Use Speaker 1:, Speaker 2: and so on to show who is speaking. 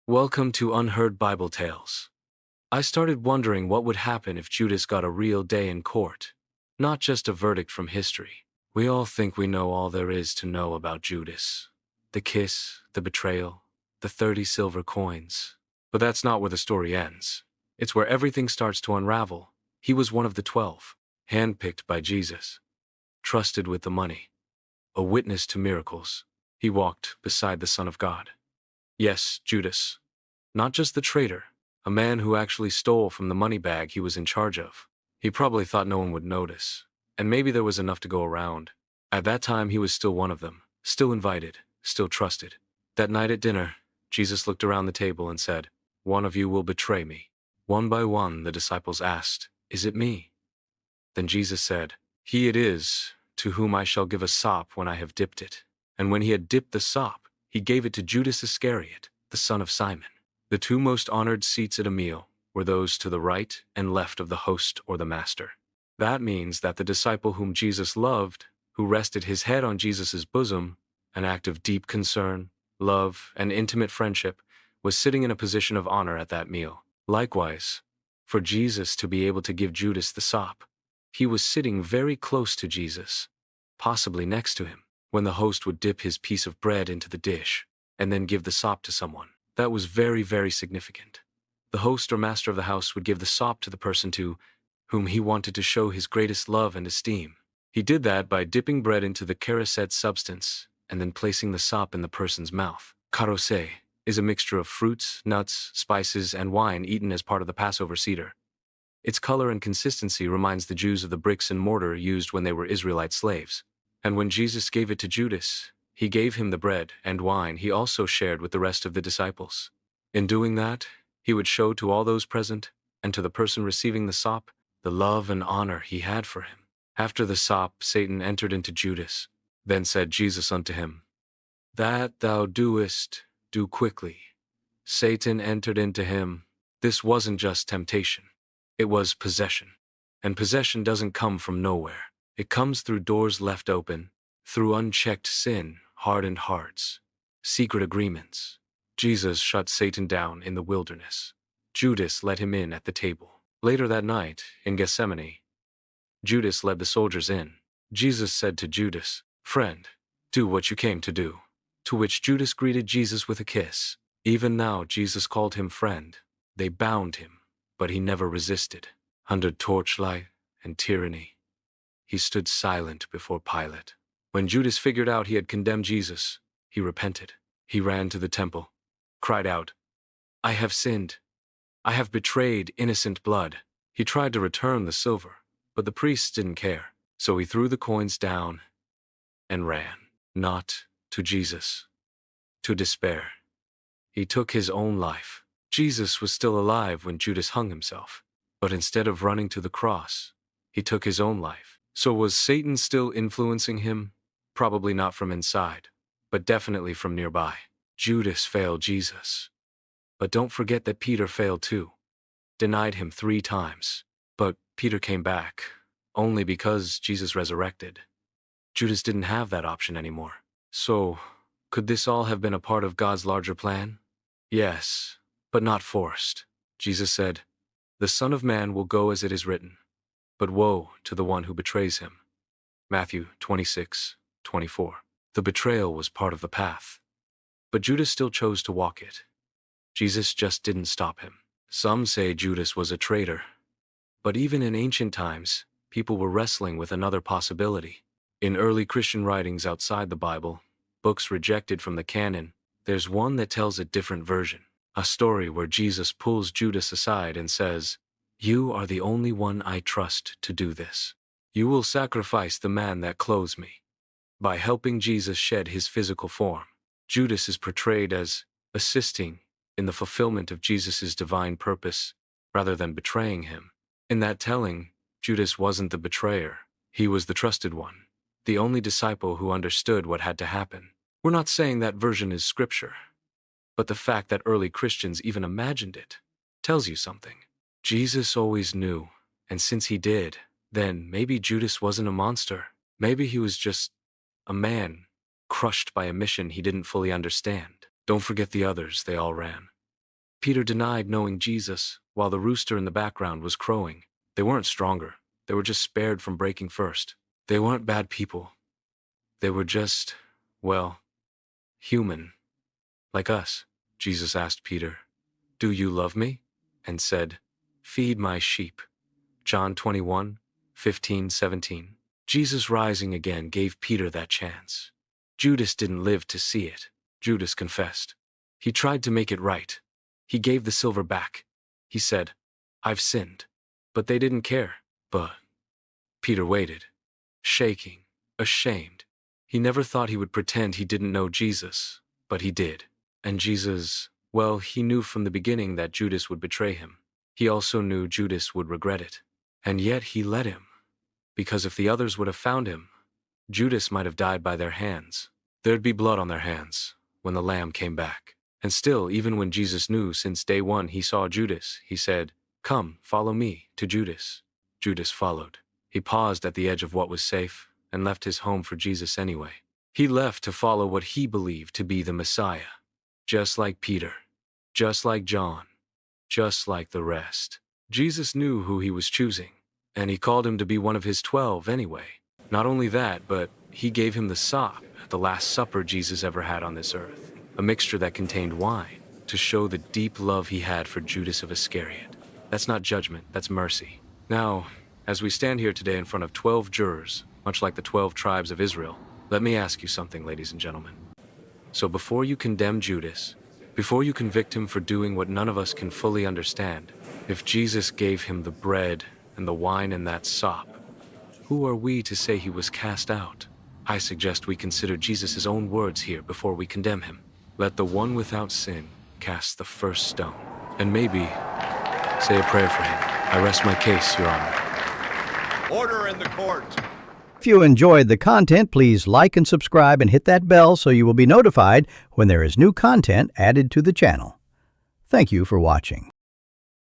Speaker 1: Welcome to Unheard Bible Tales. I started wondering what would happen if Judas got a real day in court, not just a verdict from history. We all think we know all there is to know about Judas. The kiss, the betrayal, the 30 silver coins. But that's not where the story ends. It's where everything starts to unravel. He was one of the 12, handpicked by Jesus, trusted with the money, a witness to miracles. He walked beside the Son of God. Yes, Judas. Not just the traitor, a man who actually stole from the money bag he was in charge of. He probably thought no one would notice, and maybe there was enough to go around. At that time he was still one of them, still invited, still trusted. That night at dinner, Jesus looked around the table and said, "One of you will betray me." One by one the disciples asked, "Is it me?" Then Jesus said, "He it is, to whom I shall give a sop when I have dipped it." And when he had dipped the sop, he gave it to Judas Iscariot, the son of Simon. The two most honored seats at a meal were those to the right and left of the host or the master. That means that the disciple whom Jesus loved, who rested his head on Jesus' bosom, an act of deep concern, love, and intimate friendship, was sitting in a position of honor at that meal. Likewise, for Jesus to be able to give Judas the sop, he was sitting very close to Jesus, possibly next to him, when the host would dip his piece of bread into the dish and then give the sop to someone. That was very, very significant. The host or master of the house would give the sop to the person to whom he wanted to show his greatest love and esteem. He did that by dipping bread into the caroused substance and then placing the sop in the person's mouth. Caroused is a mixture of fruits, nuts, spices, and wine eaten as part of the Passover Seder. Its color and consistency reminds the Jews of the bricks and mortar used when they were Israelite slaves. And when Jesus gave it to Judas, he gave him the bread and wine he also shared with the rest of the disciples. In doing that, he would show to all those present, and to the person receiving the sop, the love and honor he had for him. After the sop, Satan entered into Judas. Then said Jesus unto him, "That thou doest, do quickly." Satan entered into him. This wasn't just temptation. It was possession. And possession doesn't come from nowhere. It comes through doors left open, through unchecked sin, hardened hearts, secret agreements. Jesus shut Satan down in the wilderness. Judas let him in at the table. Later that night, in Gethsemane, Judas led the soldiers in. Jesus said to Judas, "Friend, do what you came to do." To which Judas greeted Jesus with a kiss. Even now Jesus called him friend. They bound him, but he never resisted. Under torchlight and tyranny, he stood silent before Pilate. When Judas figured out he had condemned Jesus, he repented. He ran to the temple, cried out, "I have sinned. I have betrayed innocent blood." He tried to return the silver, but the priests didn't care. So he threw the coins down and ran, not to Jesus, to despair. He took his own life. Jesus was still alive when Judas hung himself, but instead of running to the cross, he took his own life. So was Satan still influencing him? Probably not from inside, but definitely from nearby. Judas failed Jesus. But don't forget that Peter failed too. Denied him 3 times. But Peter came back, only because Jesus resurrected. Judas didn't have that option anymore. So, could this all have been a part of God's larger plan? Yes, but not forced. Jesus said, "The Son of Man will go as it is written, but woe to the one who betrays him." Matthew 26:24. The betrayal was part of the path, but Judas still chose to walk it. Jesus just didn't stop him. Some say Judas was a traitor, but even in ancient times, people were wrestling with another possibility. In early Christian writings outside the Bible, books rejected from the canon, there's one that tells a different version. A story where Jesus pulls Judas aside and says, "You are the only one I trust to do this. You will sacrifice the man that clothes me." By helping Jesus shed his physical form, Judas is portrayed as assisting in the fulfillment of Jesus' divine purpose, rather than betraying him. In that telling, Judas wasn't the betrayer. He was the trusted one, the only disciple who understood what had to happen. We're not saying that version is scripture, but the fact that early Christians even imagined it tells you something. Jesus always knew, and since he did, then maybe Judas wasn't a monster. Maybe he was just a man crushed by a mission he didn't fully understand. Don't forget the others, they all ran. Peter denied knowing Jesus, while the rooster in the background was crowing. They weren't stronger. They were just spared from breaking first. They weren't bad people. They were just, well, human. Like us. Jesus asked Peter, "Do you love me?" And said, "Feed my sheep." John 21:15-17. Jesus rising again gave Peter that chance. Judas didn't live to see it. Judas confessed. He tried to make it right. He gave the silver back. He said, "I've sinned." But they didn't care. But Peter waited, shaking, ashamed. He never thought he would pretend he didn't know Jesus, but he did. And Jesus, well, he knew from the beginning that Judas would betray him. He also knew Judas would regret it. And yet he let him. Because if the others would have found him, Judas might have died by their hands. There'd be blood on their hands when the Lamb came back. And still, even when Jesus knew since day one he saw Judas, he said, "Come, follow me," to Judas. Judas followed. He paused at the edge of what was safe and left his home for Jesus anyway. He left to follow what he believed to be the Messiah. Just like Peter. Just like John. Just like the rest. Jesus knew who he was choosing, and he called him to be one of his 12 anyway. Not only that, but he gave him the sop, the Last Supper Jesus ever had on this earth, a mixture that contained wine, to show the deep love he had for Judas of Iscariot. That's not judgment, that's mercy. Now, as we stand here today in front of 12 jurors, much like the 12 tribes of Israel, let me ask you something, ladies and gentlemen. So before you condemn Judas, before you convict him for doing what none of us can fully understand, if Jesus gave him the bread and the wine and that sop, who are we to say he was cast out? I suggest we consider Jesus' own words here before we condemn him. Let the one without sin cast the first stone. And maybe say a prayer for him. I rest my case, Your Honor.
Speaker 2: Order in the court.
Speaker 3: If you enjoyed the content, please like and subscribe and hit that bell so you will be notified when there is new content added to the channel. Thank you for watching.